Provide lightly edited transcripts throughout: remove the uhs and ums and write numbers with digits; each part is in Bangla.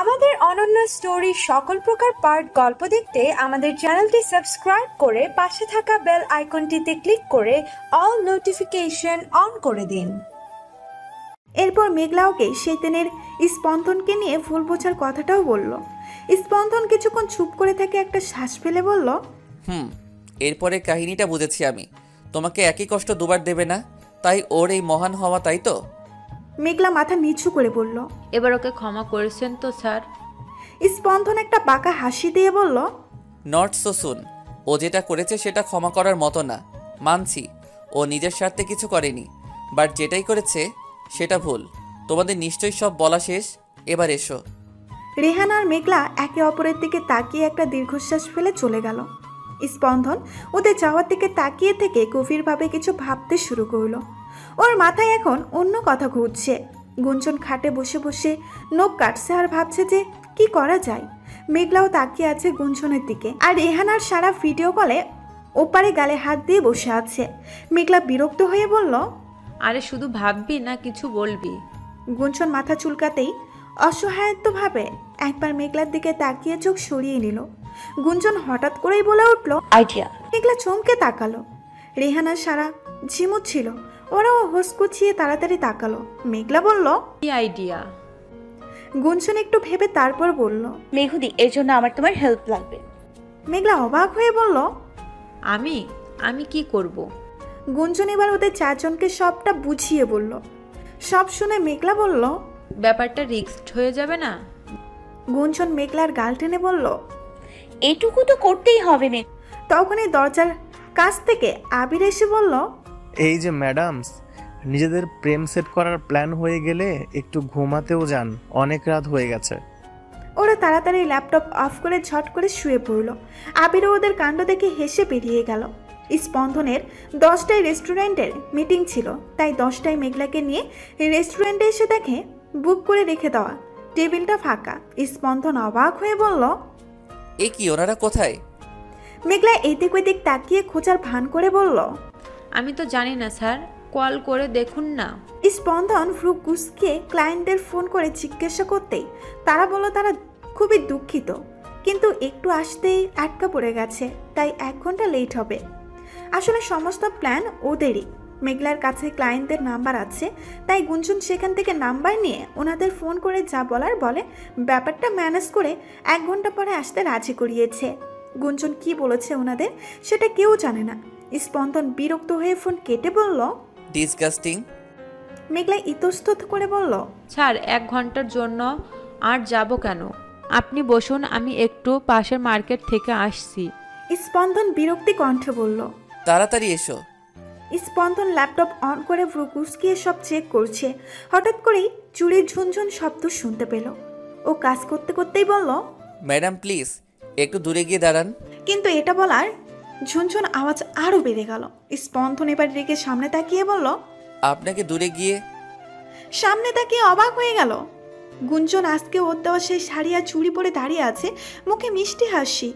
আমাদের অনন্য স্টোরি সকল প্রকার পার্ট গল্প দেখতে আমাদের চ্যানেলটি সাবস্ক্রাইব করে পাশে থাকা বেল আইকনটিতে ক্লিক করে অল নোটিফিকেশন অন করে দিন। এরপর মেঘলা ওকে সেই দিনের স্পন্দনকে নিয়ে ভুল বোঝার কথাটাও বলল। স্পন্দন কিছুক্ষণ চুপ করে থেকে একটা শ্বাস ফেলে বলল, এরপরে কাহিনীটা বুঝেছি আমি। তোমাকে একই কষ্ট দুবার দেবে না, তাই ওর এই মহান হওয়া, তাই তো? মেঘলা মাথা নিচু করে বলল, এবার ওকে ক্ষমা করেছেন তো স্যার? স্পন্দন একটা বাঁকা হাসি দিয়ে বলল, নট সো সুন। ও যেটা করেছে সেটা ক্ষমা করার মতো না, মানছি। ও নিজের স্বার্থে কিছু করেনি, বাট যেটাই করেছে সেটা ভুল। তোমাদের নিশ্চয়ই সব বলা শেষ, এবার এসো। রেহান আর মেঘলা একে অপরের দিকে তাকিয়ে একটা দীর্ঘশ্বাস ফেলে চলে গেল। স্পন্দন ওদের যাওয়ার দিকে তাকিয়ে থেকে গভীরভাবে কিছু ভাবতে শুরু করলো। ওর মাথায় এখন অন্য কথা ঘুরছে। গুঞ্জন খাটে বসে বসে নখ কাটছে আর ভাবছে যে কি করা যায়। মেঘলাও তাকিয়ে আছে গুঞ্জনের দিকে, আর রেহানার সারা ভিডিও কলে ওপারে গালে হাত দিয়ে বসে আছে। মেঘলা বিরক্ত হয়ে বলল, আরে শুধু ভাববি না কিছু বলবি? গুঞ্জন মাথা চুলকাতেই অসহায়ত্বভাবে একবার মেঘলার দিকে তাকিয়ে চোখ সরিয়ে নিল। গুঞ্জন হঠাৎ করেই বলে উঠল, আইডিয়া। মেঘলা চমকে তাকালো। রেহানা সারা ঝিমুত ছিল, ওরাও হোসকুচিয়ে তাড়াতাড়ি তাকালো। মেঘলা বলল, কি আইডিয়া? গুঞ্জন একটু ভেবে তারপর বলল, মেঘুদি, এর জন্য আমার তোমার হেল্প লাগবে। মেঘলা অবাক হয়ে বলল, আমি আমি কি করব? গুঞ্জন এবার ওদের চারজনকে সবটা বুঝিয়ে বলল। সব শুনে মেঘলা বলল, ব্যাপারটা রিস্ক হয়ে যাবে না? গুঞ্জন মেঘলার গাল টেনে বলল, এইটুকু তো করতেই হবে। তখনই দরজার কাছ থেকে আবির এসে বলল, এই যে ম্যাডামস, নিজেদের প্রেম সেট করার প্ল্যান হয়ে গেলে একটু ঘুমাতেও যান, অনেক রাত হয়ে গেছে। ওরা তাড়াতাড়ি ল্যাপটপ অফ করে ঝট করে শুয়ে পড়ল। আবিরও ওদের কাণ্ড দেখে হেসে বেরিয়ে গেল। স্পন্দনের 10টায় রেস্টুরেন্টের মিটিং ছিল, তাই 10টায় মেঘলাকে নিয়ে রেস্টুরেন্টে এসে দেখে বুক করে রেখে দেওয়া টেবিলটা ফাঁকা। স্পন্দন অবাক হয়ে বলল, এ কি, ওনারা কোথায়? মেঘলা এদিক ওদিক তাকিয়ে খোঁজার ভান করে বলল, আমি তো জানি না স্যার, কল করে দেখুন না। স্পন্দন ভ্রু কুঁচকে ক্লায়েন্টদের ফোন করে জিজ্ঞাসা করতেই তারা বলল তারা খুবই দুঃখিত, কিন্তু একটু আসতেই আটকা পড়ে গেছে, তাই 1 ঘন্টা লেট হবে। আসলে সমস্ত প্ল্যান ওদেরই। মেঘলার কাছে ক্লায়েন্টদের নাম্বার আছে, তাই গুঞ্জন সেখান থেকে নাম্বার নিয়ে ওনাদের ফোন করে যা বলার বলে ব্যাপারটা ম্যানেজ করে 1 ঘন্টা পরে আসতে রাজি করিয়েছে। গুঞ্জন কি বলেছে ওনাদের সেটা কেউ জানে না। স্পন্দন বিরক্ত হয়ে ফোন কেটে বলল, ডিসগাস্টিং। মেঘলা ইতস্তত করে বলল, স্যার 1 ঘন্টার জন্য আর যাব কেন? আপনি বসুন, আমি একটু পাশের মার্কেট থেকে আসছি। স্পন্দন বিরক্তি কণ্ঠে বলল, তাড়াতাড়ি এসো। স্পন্দন ল্যাপটপ অন করে ভ্রু কুঁচকিয়ে সব চেক করছে। হঠাৎ করেই চুরির ঝুনঝুন শব্দ শুনতে পেল। ও কাজ করতে করতেই বলল, ম্যাডাম প্লিজ একটু দূরে গিয়ে দাঁড়ান। কিন্তু এটা বলার ঝুনঝুন আওয়াজ আরো বেড়ে গেল। স্পন্দন এবার রেগে সামনে তাকিয়ে বলল, আপনাকে দূরে গিয়ে। সামনে তাকিয়ে অবাক হয়ে গেল। গুঞ্জন আজকে ওর দেওয়া সেই শাড়ি আর চুড়ি পরে দাঁড়িয়ে আছে, মুখে মিষ্টি হাসি।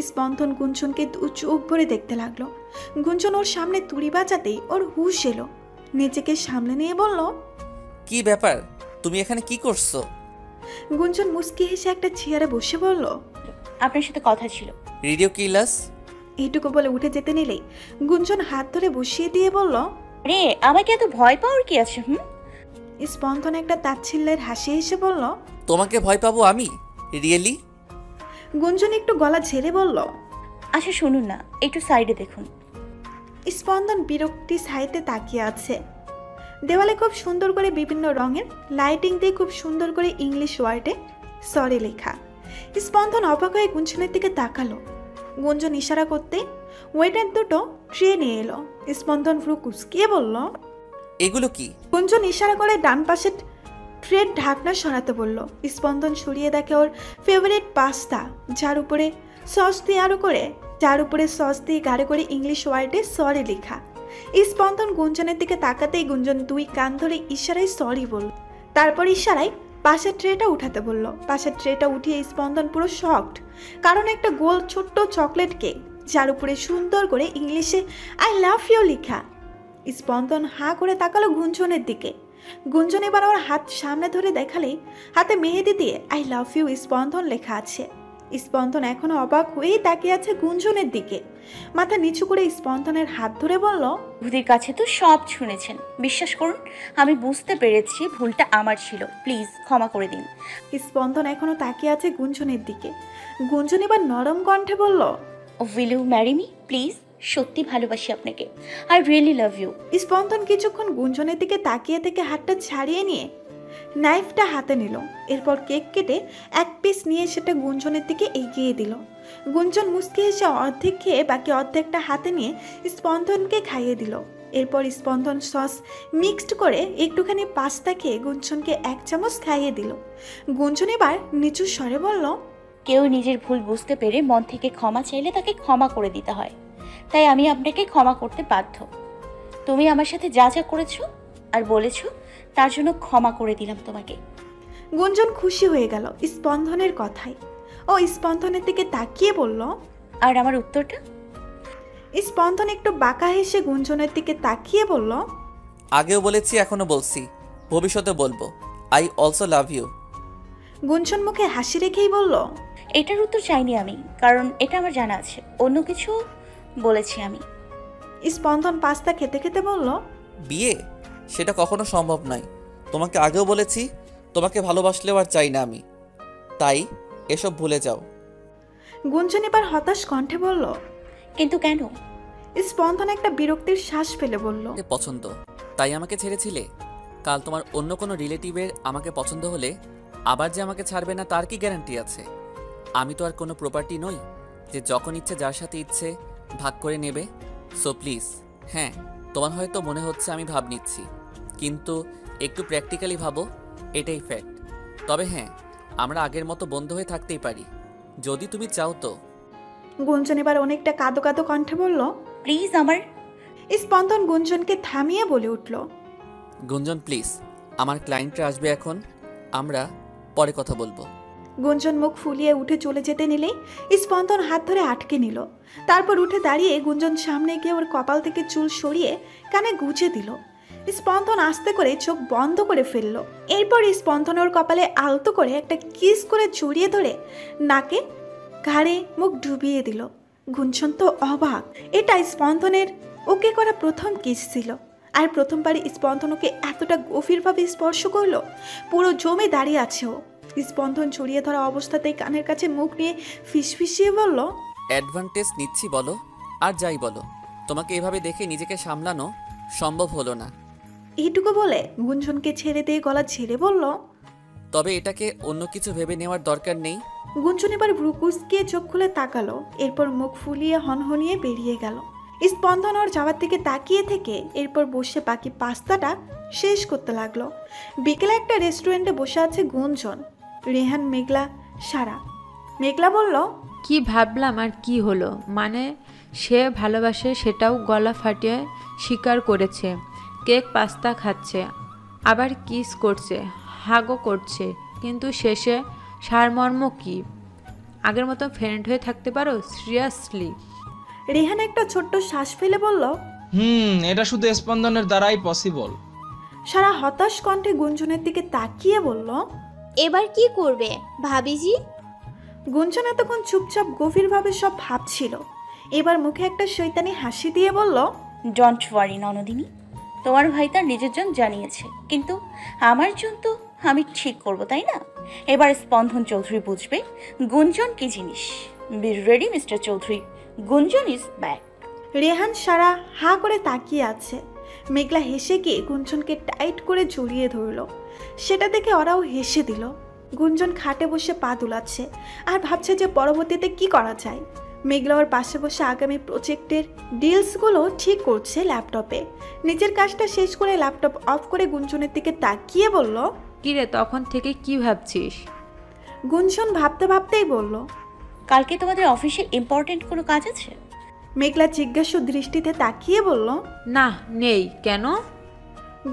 স্পন্দন গুঞ্জনকে চোখ ভরে দেখতে লাগলো। গুঞ্জন ওর সামনে তুড়ি বাজাতেই ওর হুশ এলো। নিজেকে সামলে নিয়ে বলল, কি ব্যাপার, তুমি এখানে কি করছো? গুঞ্জন মুস্কি হেসে একটা চেয়ারে বসে বলল, আপনার সাথে কথা ছিল। Radio class. এইটুকু বলে উঠে যেতে নিলেই গুঞ্জন হাত ধরে বসিয়ে দিয়ে বলল, রে, আমাকে এত ভয় পাওয়ার কি আছে? স্পন্দন একটা তাচ্ছিল্যের হাসি হেসে বলল, তোমাকে ভয় পাবো আমি? রিয়েলি? গুঞ্জন একটু গলা ঝেড়ে বলল, আচ্ছা শুনুন না, একটু সাইডে দেখুন। স্পন্দন বিরক্তি সাইডে তাকিয়ে আছে। দেওয়ালে খুব সুন্দর করে বিভিন্ন রঙের লাইটিং দিয়ে খুব সুন্দর করে ইংলিশ ওয়ার্ডে সরি লেখা। স্পন্দন অবাক হয়ে গুঞ্জনের দিকে তাকালো। গুঞ্জন ইশারা করতে ওয়েটার দুটো ট্রে নিয়ে এলো। স্পন্দন ভ্রু কুঁচকিয়ে বলল, এগুলো কি? গুঞ্জন ইশারা করে ডান পাশে ট্রের ঢাকনা সরাতে বলল। স্পন্দন সরিয়ে দেখে ওর ফেভারিট পাস্তা, যার উপরে সস দিয়ে গাঢ় করে ইংলিশ ওয়ার্ডে সরি লেখা। স্পন্দন গুঞ্জনের দিকে তাকাতেই গুঞ্জন 2 কান ধরে ইশারায় সরি বলল। তারপর ইশারায় পাশের ট্রেটা উঠাতে বলল। পাশের ট্রেটা উঠিয়ে স্পন্দন পুরো শকড, কারণ একটা গোল ছোট্ট চকলেট কেক, যার উপরে সুন্দর করে ইংলিশে আই লাভ ইউ লেখা। স্পন্দন হাঁ করে তাকালো গুঞ্জনের দিকে। গুঞ্জন এবার ওর হাত সামনে ধরে দেখালেই হাতে মেহেদি দিয়ে আই লাভ ইউ স্পন্দন লেখা আছে। স্পন্দন এখনো অবাক হয়েই তাকিয়ে আছে গুঞ্জনের দিকে। মাথা নিচু করে স্পন্দনের হাত ধরে বলল, ভূতির কাছে তো সব শুনেছেন, বিশ্বাস করুন আমি বুঝতে পেরেছি ভুলটা আমার ছিল, প্লিজ ক্ষমা করে দিন। স্পন্দন এখনো তাকিয়ে আছে গুঞ্জনের দিকে। গুঞ্জন এবার নরম কণ্ঠে বলল, will you marry me please? সত্যি ভালোবাসি আপনাকে, আই রিয়েলি লাভ ইউ। স্পন্দন কিছুক্ষণ গুঞ্জনের দিকে তাকিয়ে থেকে হাতটা ছাড়িয়ে নিয়ে নাইফটা হাতে নিল। এরপর কেক কেটে এক পিস নিয়ে সেটা গুঞ্জনের দিকে এগিয়ে দিল। গুঞ্জন মুচকি হেসে অর্ধেক খেয়ে বাকি অর্ধেকটা হাতে নিয়ে স্পন্দনকে খাইয়ে দিল। এরপর স্পন্দন সস মিক্সড করে একটুখানি পাস্তা খেয়ে গুঞ্জনকে 1 চামচ খাইয়ে দিল। গুঞ্জন এবার নিচু স্বরে বলল, কেউ নিজের ভুল বুঝতে পেরে মন থেকে ক্ষমা চাইলে তাকে ক্ষমা করে দিতে হয়, তাই আমি আপনাকে ক্ষমা করতে বাধ্য। তুমি আমার সাথে যা যা করেছো আর বলেছো তার জন্য ক্ষমা করে দিলাম তোমাকে। গুঞ্জন খুশি হয়ে গেল স্পন্দনের কথায়। ও স্পন্দনের দিকে তাকিয়ে বলল, আর আমার উত্তরটা? স্পন্দন একটু বাঁকা হেসে গুঞ্জনের দিকে তাকিয়ে বলল, আগেও বলেছি, এখনো বলছি, ভবিষ্যতে বলবো, আই অলসো লাভ ইউ। গুঞ্জন মুখে হাসি রেখেই বলল, এটার উত্তর চাইনি আমি, কারণ এটা আমার জানা আছে। অন্য কিছু বলেছি আমি। স্পন্দন পাস্তা খেতে খেতে বলল, বিয়ে? সেটা কখনো সম্ভব নয়। তোমাকে আগেও বলেছি, তোমাকে ভালোবাসলেও আর চাই না আমি, তাই এসব ভুলে যাও। গুঞ্জন এবার হতাশ কণ্ঠে বলল, কিন্তু কেন? স্পন্দন একটা বিরক্তির শ্বাস ফেলে বলল, পছন্দ তাই আমাকে ছেড়েছিলে? কাল তোমার অন্য কোনো রিলেটিভের আমাকে পছন্দ হলে আবার যে আমাকে ছাড়বে না তার কি গ্যারান্টি আছে? আমি তো আর কোনো প্রপার্টি নই যে যখন ইচ্ছে যার সাথে ইচ্ছে ভাগ করে নেবে। সো প্লিজ, হ্যাঁ তোমার হয়তো মনে হচ্ছে আমি ভাব নিচ্ছি, কিন্তু একটু প্র্যাকটিক্যালি ভাবো, এটাই ফ্যাক্ট। তবে হ্যাঁ, আমরা আগের মতো বন্ধু হয়ে থাকতেই পারি যদি তুমি চাও তো। গুঞ্জন এবার অনেকটা কাঁদো কাঁদো কণ্ঠে বলল, প্লিজ আমার। স্পন্দন গুঞ্জনকে থামিয়ে বলে উঠল, গুঞ্জন প্লিজ, আমার ক্লায়েন্টরা আসবে এখন, আমরা পরে কথা বলবো। গুঞ্জন মুখ ফুলিয়ে উঠে চলে যেতে নিলেই স্পন্দন হাত ধরে আটকে নিল। তারপর উঠে দাঁড়িয়ে গুঞ্জন সামনে গিয়ে ওর কপাল থেকে চুল সরিয়ে কানে গুজে দিল। স্পন্দন আস্তে করে চোখ বন্ধ করে ফেলল। এরপর স্পন্দন ওর কপালে আলতো করে একটা কিস করে জড়িয়ে ধরে নাকে ঘাড়ে মুখ ডুবিয়ে দিল। গুঞ্জন তো অবাক, এটা স্পন্দনের ওকে করা প্রথম কিস ছিল। আর প্রথমবার স্পন্দন ওকে এতটা গভীরভাবে স্পর্শ করলো। পুরো জমে দাঁড়িয়ে আছে ও। স্পন্দন জড়িয়ে ধরা অবস্থাতেই কানের কাছে মুখ নিয়ে ফিসফিসিয়ে বলল, অ্যাডভান্টেজ নিচ্ছি বলো আর যাই বলো, তোমাকে এভাবে দেখে নিজেকে সামলানো সম্ভব হলো না। এইটুকু বলে গুঞ্জনকে ছেড়ে দিয়ে গলা ছেড়ে বলল, তবে এটাকে অন্য কিছু ভেবে নেওয়ার দরকার নেই। গুঞ্জন এবার ভ্রু কুঁচকিয়ে চোখ খুলে তাকালো। এরপর মুখ ফুলিয়ে হনহনিয়ে বেরিয়ে গেল। স্পন্দন ওর যাওয়ার দিকে তাকিয়ে থেকে এরপর বসে বাকি পাস্তাটা শেষ করতে লাগলো। বিকেলে একটা রেস্টুরেন্টে বসে আছে গুঞ্জন, রেহান, মেঘলা, সারা। মেঘলা বলল, কি ভাবলাম আর কি হলো, মানে সে ভালোবাসে সেটাও গলা ফাটিয়ে স্বীকার করেছে, কেক পাস্তা খাচ্ছে, আবার কিস করছে, হাগও করছে, কিন্তু শেষে সারমর্ম কি? আগের মতো ফ্রেন্ড হয়ে থাকতে পারো? সিরিয়াসলি? রেহান একটা ছোট্ট শ্বাস ফেলে বলল, এটা শুধু স্পন্দনের দ্বারাই পসিবল। সারা হতাশ কণ্ঠে গুঞ্জনের দিকে তাকিয়ে বলল, এবার কি করবে ভাবিজি? গুঞ্জন এতক্ষণ চুপচাপ গভীরভাবে সব ভাবছিল। এবার মুখে একটা শয়তানি হাসি দিয়ে বলল, ডোন্ট ওয়ারি ননদিনী, তোমার ভাই তার নিজের জন জানিয়েছে, কিন্তু আমার জন তো আমি ঠিক করব, তাই না? এবার স্পন্দন চৌধুরী বুঝবে গুঞ্জন কি জিনিস। বি রেডি মিস্টার চৌধুরী, গুঞ্জন ইজ ব্যাক। রেহান, সারা হা করে তাকিয়ে আছে। মেঘলা হেসে গিয়ে গুঞ্জনকে টাইট করে জড়িয়ে ধরল। সেটা দেখে ওরাও হেসে দিল। গুঞ্জন খাটে বসে পা দুলাচ্ছে আর ভাবছে যে পরবর্তীতে কি করা যায়। মেঘলা ওর পাশে বসে আগামী প্রজেক্টের ডিলসগুলো ঠিক করছে ল্যাপটপে। নিজের কাজটা শেষ করে ল্যাপটপ অফ করে গুঞ্জনের দিকে তাকিয়ে বলল, কিরে, তখন থেকে কি ভাবছিস? গুঞ্জন ভাবতে ভাবতেই বলল, কালকে তোমাদের অফিসে ইম্পর্টেন্ট কোনো কাজ আছে? মেঘলা জিজ্ঞাসু দৃষ্টিতে তাকিয়ে বলল, না, নেই। কেন?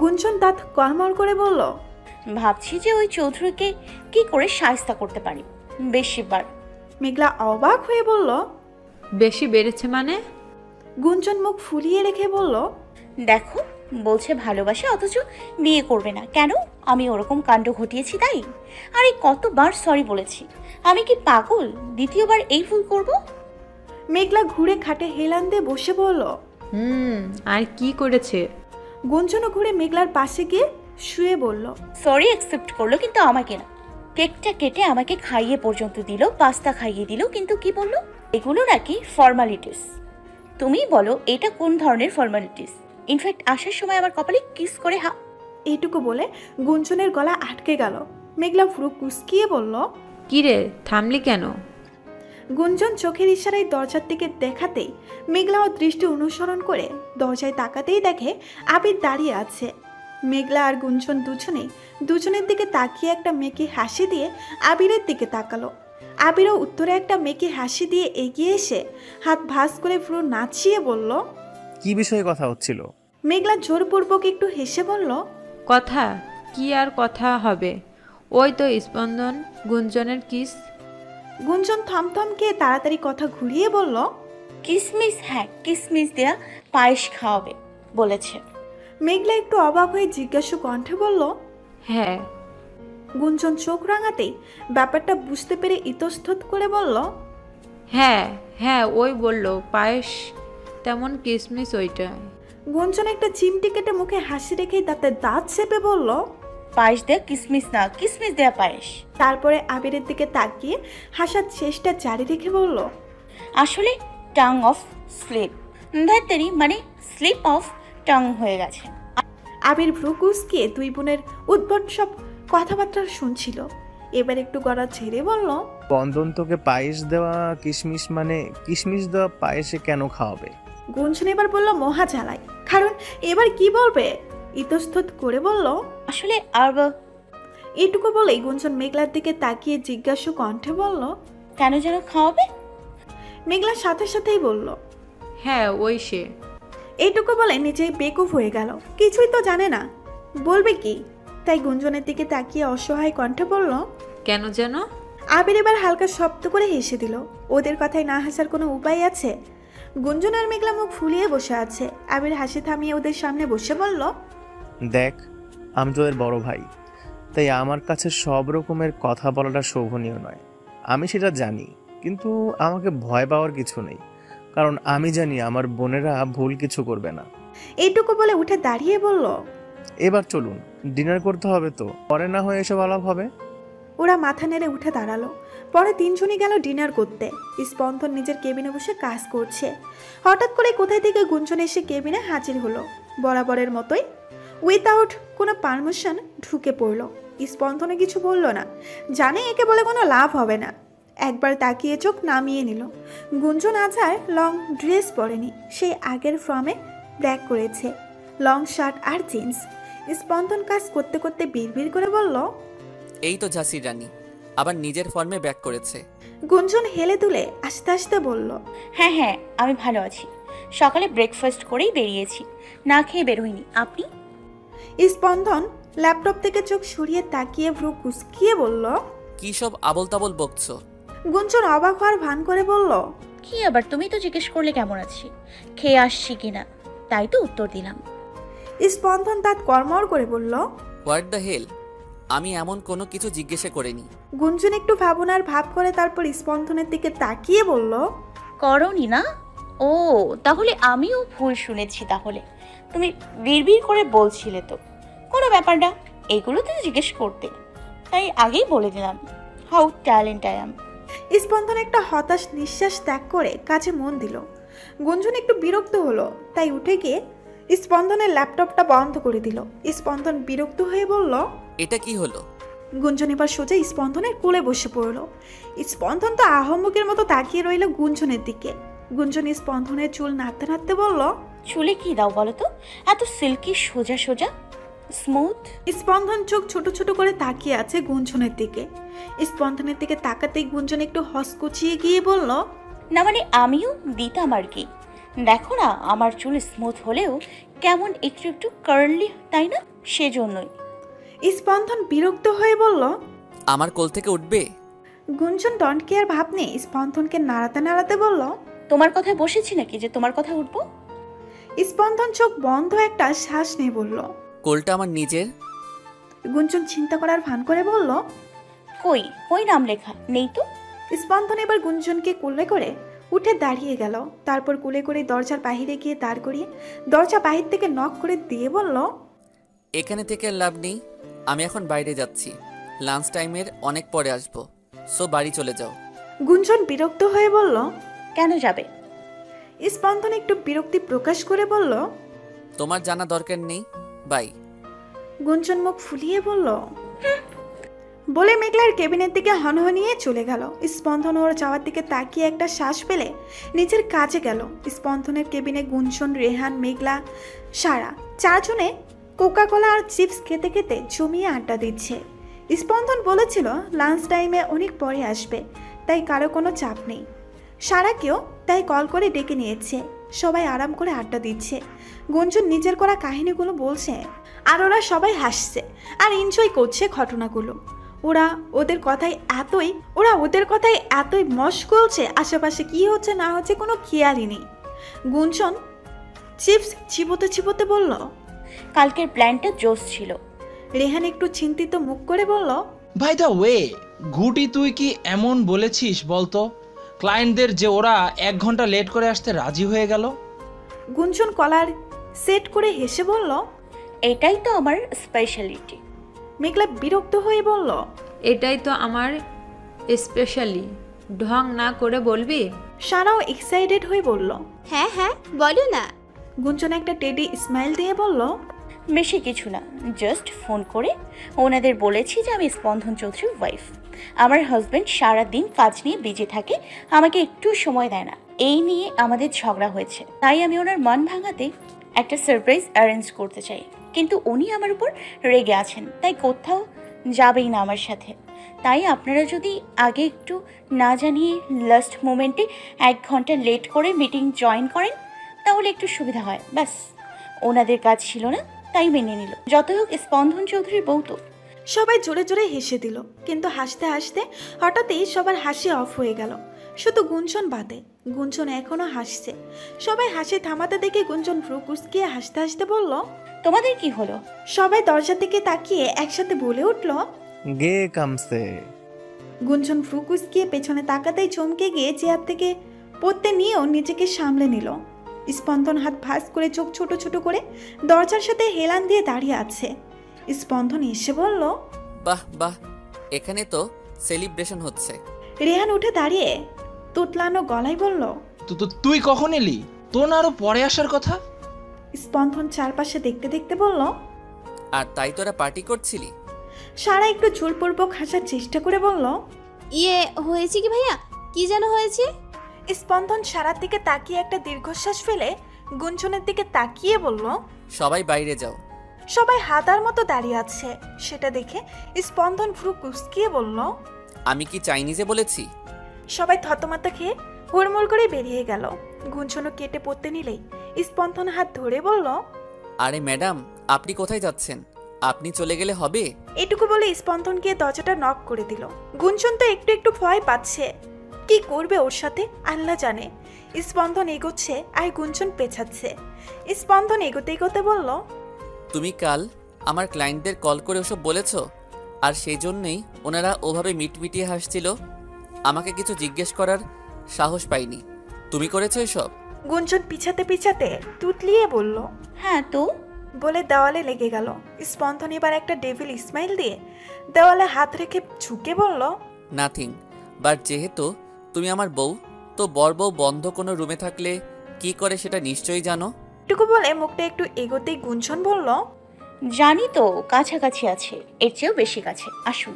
গুঞ্জন দাঁত কড়মড় করে বলল, ভাবছি যে ওই চৌধুরীকে কি করে শায়েস্তা করতে পারি বেশিবার। মেঘলা অবাক হয়ে বলল, বেশি বেড়েছে মানে? গুঞ্জন মুখ ফুলিয়ে রেখে বলল, দেখো বলছে ভালোবাসে অথচ বিয়ে করবে না। কেন? আমি ওরকম কাণ্ড ঘটিয়েছি তাই? আরে কতবার সরি বলেছি। আমি কি পাগল দ্বিতীয়বার এই ভুল করব? মেঘলা ঘুরে খাটে হেলান দিয়ে বসে বলল। আর কি করেছে? গুঞ্জনও ঘুরে মেঘলার পাশে গিয়ে শুয়ে বলল। সরি অ্যাকসেপ্ট করলো, কিন্তু আমাকে না। কেকটা কেটে আমাকে খাইয়ে পর্যন্ত দিল, পাস্তা খাইয়ে দিল, কিন্তু কি বললো এগুলো নাকি ফর্মালিটিস। তুমি বলো এটা কোন ধরনের ফর্মালিটিস? ইনফ্যাক্ট আসার সময় আমার কপালে কিস করে এইটুকু বলে গুঞ্জনের গলা আটকে গেল। মেঘলা ভ্রু কুঁচকিয়ে বলল। কিরে থামলি কেন? গুঞ্জন চোখের ইশারায় দরজার দিকে দেখাতেই মেঘলাও দৃষ্টি অনুসরণ করে দরজায় তাকাতেই দেখে আবির দাঁড়িয়ে আছে। মেঘলা আর গুঞ্জন দুজনের দিকে তাকিয়ে একটা মেয়েকে হাসি দিয়ে আবিরের দিকে তাকালো। আবিরও উত্তরে একটা মেয়েকে হাসি দিয়ে এগিয়ে এসে হাত ভাঁজ করে পুরো নাচিয়ে বলল। কি বিষয়ে কথা হচ্ছিল? মেঘলা জোরপূর্বক একটু হেসে বলল। কথা কি আর কথা হবে, ওই তো স্পন্দন গুঞ্জনের কিস। গুঞ্জন থমথমকে তাড়াতাড়ি কথা ঘুরিয়ে বলল। কিসমিস, হ্যাঁ কিসমিস দেয়া পায়েস খাওয়াবে বলেছে। মেঘলা একটু অবাক হয়ে জিজ্ঞাসা কণ্ঠে বলল। হ্যাঁ। গুঞ্জন চোখ রাঙাতেই ব্যাপারটা বুঝতে পেরে ইতস্তত করে বলল। হ্যাঁ হ্যাঁ ওই বলল পায়েস, তেমন কিসমিস ওইটা। গুঞ্জন একটা চিমটি কেটে মুখে হাসি রেখেই তাতে দাঁত চেপে বলল। পায়েস দেয়া কিসমিস না, কিসমিস দেয়া পায়েস। তারপরে আবিরের দিকে তাকিয়ে হাসার চেষ্টা জারি রেখে বলল। আসলে টাং অফ স্লিপ, ধ্যাত্তেরি মানে স্লিপ অফ টাং হয়ে গেছে। আবির ভ্রু কুঁচকিয়ে দুই বোনের উদ্ভট সব কথাবার্তা শুনছিল। এবার একটু গলা ছেড়ে বলল। বন্ধন তোকে পায়েস দেওয়া কিশমিশ মানে কিশমিশ দেওয়া পায়েসে কেন খাওয়াবে? গুঞ্জন এবার বলল মহা জ্বালাই, কারণ এবার কি বলবে। ইতস্তত করে বলল। আসলে আর এটুকু বলেই গুঞ্জন মেঘলার দিকে তাকিয়ে জিজ্ঞাসু কণ্ঠে বলল। কেন যেন খাওয়াবে? মেঘলার সাথে সাথেই বলল। হ্যাঁ ওই সে। এইটুকু বলে নিজেই বেকুফ হয়ে গেল, কিছুই তো জানে না, বলবে কি। তাই গুঞ্জনের দিকে তাকিয়ে অসহায় কণ্ঠে বলল। কেন যেন? আবির এবার হালকা শব্দ করে হেসে দিল। ওদের কথায় না হাসার কোনো উপায় আছে? গুঞ্জন আর মেঘলা মুখ ফুলিয়ে বসে আছে। আবির হাসি থামিয়ে ওদের সামনে বসে বলল। দেখ, আমি তোদের বড় ভাই, তাই আমার কাছে সব রকমের কথা বলাটা শোভনীয় নয়। আমি সেটা জানি, কিন্তু আমাকে ভয় পাওয়ার কিছু নেই, কারণ আমি জানি আমার বোনেরা ভুল কিছু করবে না। এইটুকু বলে উঠে দাঁড়িয়ে বলল। এবার চলুন, ডিনার করতে হবে তো, পরে না হয় এসব আলাপ হবে। ওরা মাথা নেড়ে উঠে দাঁড়ালো। পরে তিনজনই গেল ডিনার করতে। স্পন্দন নিজের কেবিনে বসে কাজ করছে। হঠাৎ করে কোথায় থেকে গুঞ্জন এসে কেবিনে হাজির হলো। বরাবরের মতোই উইথাউট কোনো পারমিশন ঢুকে পড়লো। স্পন্দনে কিছু বলল না, জানে একে বলে কোনো লাভ হবে না। একবার তাকিয়ে চোখ নামিয়ে নিল। গুঞ্জন আজ আর লং ড্রেস পরেনি, সেই আগের ফর্মে ব্যাক করেছে, লং শার্ট আর জিন্স। স্পন্দন কাজ করতে করতে বিড়বিড় করে বলল। এই তো ঝাঁসির রানী আবার নিজের ফর্মে ব্যাক করেছে। গুঞ্জন হেলে দুলে আস্তে আস্তে বলল। হ্যাঁ হ্যাঁ আমি ভালো আছি, সকালে ব্রেকফাস্ট করেই বেরিয়েছি, না খেয়ে বেরোইনি। আপনি? স্পন্দন ল্যাপটপ থেকে চোখ সরিয়ে তাকিয়ে ভ্রু কুঁচকিয়ে বলল। কি সব আবল তাবল বকছো? গুঞ্জন অবাক হওয়ার ভান করে বলল। কি আবার, তুমি তো জিজ্ঞেস করলে কেমন আছি, খেয়ে আসছি কিনা, তাই তো উত্তর দিলাম। স্পন্দন তার কর্মর করে বলল। হোয়াট দ্য হেল, আমি এমন কোনো কিছু জিজ্ঞেস করিনি। গুঞ্জন একটু ভাবনার ভাব করে তারপর স্পন্দনের দিকে তাকিয়ে বলল। করনি না? ও তাহলে আমিও ভুল শুনেছি। তাহলে তুমি বিড়বিড় করে বলছিলে তো, কোনো ব্যাপার না, এগুলো তো জিজ্ঞেস করতে, তাই আগেই বলে দিলাম হাউ ট্যালেন্ট আই অ্যাম। স্পন্দন একটা হতাশ নিঃশ্বাস ত্যাগ করে কাজে মন দিল। গুঞ্জন একটু বিরক্ত হলো, তাই উঠে গিয়ে স্পন্দনের ল্যাপটপটা বন্ধ করে দিল। স্পন্দন বিরক্ত হয়ে বলল। এটা কি হলো? গুঞ্জন এবার সোজা স্পন্দনের কোলে বসে পড়ল। স্পন্দন তো আহম্মকের মতো তাকিয়ে রইল গুঞ্জনের দিকে। গুঞ্জন স্পন্দনের চুল নাড়তে নাড়তে বলল। চুলে কি দাও বলো তো, এত সিল্কি সোজা সোজা স্মুথ। স্পন্দন চোখ ছোট ছোট করে তাকিয়ে আছে গুঞ্জনের দিকে। স্পন্দনের দিকে তাকাতেই গুঞ্জন একটু হসকচিয়ে গিয়ে বলল। না মানে আমিও দিতাম আর কি, দেখো না আমার চুল স্মুথ হলেও কেমন একটু একটু কার্লি, তাই না? সেজন্যই। স্পন্দন বিরক্ত হয়ে বলল। আমার কোল থেকে উঠবে? গুঞ্জন ডন্ট কেয়ার ভাব নিয়ে স্পন্দনকে নাড়াতে নাড়াতে বলল। তোমার কথায় বসেছি নাকি যে তোমার কথা উঠবো? স্পন্দন চোখ বন্ধ একটা শ্বাস নিয়ে বলল। কোলটা আমার নিজের। গুঞ্জন চিন্তা করার ভান করে বলল। কই কই নাম লেখা নেই তো। স্পন্দন এবার গুঞ্জনকে কোলে করে উঠে দাঁড়িয়ে গেল, তারপর কোলে করে দরজার বাহিরে গিয়ে দাঁড় করিয়ে দরজা বাহির থেকে নক করে দিয়ে বলল, এখানে থেকে লাভ নেই, আমি এখন বাইরে যাচ্ছি, লাঞ্চ টাইমের অনেক পরে আসবো, সো বাড়ি চলে যাও। গুঞ্জন বিরক্ত হয়ে বলল। কেন যাবে? স্পন্দন একটু বিরক্তি প্রকাশ করে বলল, তোমার জানা দরকার নেই, বাই। গুঞ্জন মুখ ফুলিয়ে বলল। বলে মেঘলার কেবিনের দিকে হনহনিয়ে চলে গেল। স্পন্দন ওর যাওয়ার দিকে তাকিয়ে একটা শ্বাস ফেলে নিজের কাজে গেল। স্পন্দনের কেবিনে গুঞ্জন, রেহান, মেঘলা, সারা চারজনে কোকা কোলা আর চিপস খেতে খেতে জমিয়ে আড্ডা দিচ্ছে। স্পন্দন বলেছিল লাঞ্চ টাইমে অনেক পরে আসবে, তাই কারো কোনো চাপ নেই। সারাকেও তাই কল করে ডেকে নিয়েছে। সবাই আরাম করে আড্ডা দিচ্ছে। গুঞ্জন নিজের করা কাহিনীগুলো বলছে, আর ওরা সবাই হাসছে আর এনজয় করছে ঘটনাগুলো। ওরা ওদের কথাই এতই মশগুলছে, আশেপাশে কি হচ্ছে না হচ্ছে কোনো খেয়ালই নেই। গুঞ্জন চিপস চিবোতে চিবোতে বলল, কালকের প্ল্যানটা জোস ছিল। রেহান একটু চিন্তিত মুখ করে বলল, বাই দ্য ওয়ে, গুটি তুই কি এমন বলেছিস বলতো ক্লায়েন্টদের যে ওরা 1 ঘন্টা লেট করে আসতে রাজি হয়ে গেল? গুঞ্জন কলার সেট করে হেসে বলল, এটাই তো আমার স্পেশালিটি। মেঘলা বিরক্ত হয়ে বলল, এটাই তো আমার স্পেশালি, ঢং না করে বলবি? সারাও এক্সাইটেড হয়ে বলল। হ্যাঁ হ্যাঁ বলো না। গুঞ্জন একটা টেডি স্মাইল দিয়ে বলল, বেশি কিছু না, জাস্ট ফোন করে ওনাদের বলেছি যে আমি স্পন্দন চৌধুরীর ওয়াইফ। আমার হাজব্যান্ড সারাদিন কাজ নিয়ে বিজি থাকে, আমাকে একটু সময় দেয় না, এই নিয়ে আমাদের ঝগড়া হয়েছে। তাই আমি ওনার মন ভাঙাতে একটা সারপ্রাইজ অ্যারেঞ্জ করতে চাই, কিন্তু উনি আমার উপর রেগে আছেন, তাই কোথাও যাবেই না আমার সাথে। তাই আপনারা যদি আগে একটু না জানিয়ে লাস্ট মোমেন্টে 1 ঘন্টা লেট করে মিটিং জয়েন করেন তাহলে একটু সুবিধা হয়। ব্যাস, ওনাদের কাজ ছিল না তাই মেনে নিল। যতই হোক স্পন্দন চৌধুরীর বউ তো। সবাই জোরে জোরে হেসে দিল, কিন্তু হাসতে হাসতে হঠাৎই সবার হাসি অফ হয়ে গেল, শুধু গুঞ্জন বাদে। গুঞ্জন এখনো হাসছে। সবাই হাসি থামাতে দেখে গুঞ্জন ভ্রু কুঁচকিয়ে হাসতে হাসতে বলল, তোমাদের কি হলো? সবাই দরজার দিকে তাকিয়ে একসাথে বলে উঠল, গে কামসে। গুঞ্জন ভ্রু কুঁচকিয়ে পেছনে তাকাতেই চমকে গিয়ে চেয়ার থেকে পড়তে নিয়েও নিজেকে সামলে নিল। স্পন্দন হাত ভাঁজ করে চোখ ছোট ছোট করে দরজার সাথে হেলান দিয়ে দাঁড়িয়ে আছে। স্পন্দন এসে বলল, বাহ বাহ, এখানে তো সেলিব্রেশন হচ্ছে। রেহান উঠে দাঁড়িয়ে তুতলানো গলায় বলল, তো তুই কখন এলি? তোর না আরো পরে আসার কথা। স্পন্দন চারপাশে দেখতে দেখতে বলল, আর তাই তোরা পার্টি করছিলি? সারা একটু জোরপূর্বক হাসার চেষ্টা করে বলল, ইয়ে হয়েছে কি ভাইয়া, কি যেন হয়েছে? স্পন্দন সারার দিকে তাকিয়ে একটা দীর্ঘশ্বাস ফেলে গুঞ্জনের দিকে তাকিয়ে বলল, সবাই বাইরে যাও। সবাই হাতার মতো দাঁড়িয়ে আছে। সেটা দেখে স্পন্দন ভ্রু কুঁচকিয়ে বলল, আমি কি চাইনিজে বলেছি? সবাই থতমত খেয়ে হুড়মুড় করে বেরিয়ে গেল। গুঞ্জনও কেটে পড়তে নিলেই স্পন্দন হাত ধরে বলল, আরে ম্যাডাম, আপনি কোথায় যাচ্ছেন? আপনি চলে গেলে হবে? এটুকু বলে স্পন্দন গিয়ে দরজাটা নক করে দিল। গুঞ্জন তো একটু একটু ভয় পাচ্ছে, কি করবে ওর সাথে আল্লাহ জানে। স্পন্দন এগোচ্ছে আর গুঞ্জন পেছাচ্ছে। স্পন্দন এগোতে এগোতে বলল, তুমি কাল আমার ক্লায়েন্টদের কল করে ওসব বলেছো, আর সেই জন্যই ওনারা ওভাবে মিটমিটিয়ে হাসছিল। আমাকে কিছু জিজ্ঞেস করার সাহস পাইনি। তুমি করেছো এসব? গুঞ্জন পিছাতে পিছাতে তুতলিয়ে বলল, হ্যাঁ তো। বলে দেওয়ালে লেগে গেল। স্পন্দন এবার একটা ডেভিল স্মাইল দিয়ে দেওয়ালে হাত রেখে ঝুঁকে বলল, নাথিং, বাট যেহেতু তুমি আমার বউ, তো বর বউ বন্ধ কোনো রুমে থাকলে কি করে সেটা নিশ্চয়ই জানো। টুকু বলে মুখটা একটু এগোতেই গুঞ্জন বলল, জানি তো, কাছাকাছি আছে, এর চেয়েও বেশি কাছে, আসুন।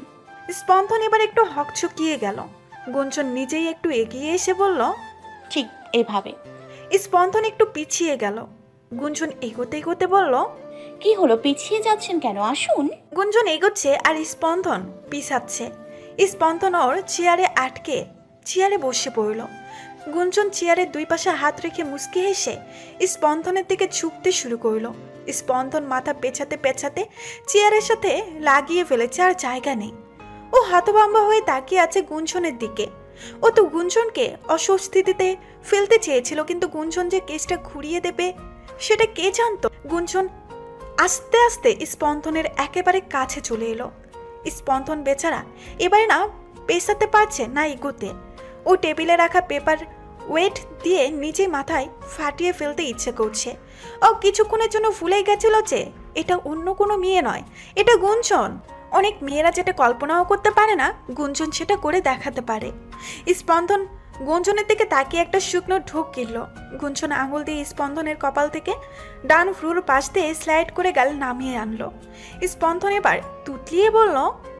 স্পন্দন এবার একটু হকচকিয়ে গেল। গুঞ্জন নিজেই একটু এগিয়ে এসে বলল, ঠিক এভাবে। স্পন্দন একটু পিছিয়ে গেল। গুঞ্জন এগোতে এগোতে বলল, কি হলো, পিছিয়ে যাচ্ছেন কেন? আসুন। গুঞ্জন এগোচ্ছে আর স্পন্দন পিছাচ্ছে। স্পন্দন ওর চেয়ারে আটকে চেয়ারে বসে পড়ল। গুঞ্জন চেয়ারের দুই পাশে হাত রেখে মুচকি হেসে স্পন্দনের দিকে ঝুঁকতে শুরু করলো। স্পন্দন মাথা পেছাতে পেছাতে চেয়ারের সাথে লাগিয়ে ফেলেছে, আর জায়গা নেই। ও হতভম্ব হয়ে তাকিয়ে আছে গুঞ্জনের দিকে। ও তো গুঞ্জনকে অস্বস্তিতে ফেলতে চেয়েছিল, কিন্তু গুঞ্জন যে কেসটা ঘুরিয়ে দেবে সেটা কে জানতো? গুঞ্জন আস্তে আস্তে স্পন্দনের একেবারে কাছে চলে এলো। স্পন্দন বেচারা এবারে না পেছাতে পারছে না এগোতে। ও টেবিলে রাখা পেপার ওয়েট দিয়ে নিজে মাথায় ফাটিয়ে ফেলতে ইচ্ছে করছে। ও কিছুক্ষণের জন্য ভুলে গেছিল যে এটা অন্য কোনো মেয়ে নয়, এটা গুঞ্জন। অনেক মেয়েরা যেটা কল্পনাও করতে পারে না, গুঞ্জন সেটা করে দেখাতে পারে। স্পন্দন গুঞ্জনের দিকে তাকিয়ে একটা শুকনো ঢোক কিনল। গুঞ্জন আঙুল দিয়ে স্পন্দনের কপাল থেকে ডান ভ্রুর পাশ দিয়ে স্লাইড করে গাল নামিয়ে আনলো। স্পন্দন এবার তুতলিয়ে বলল,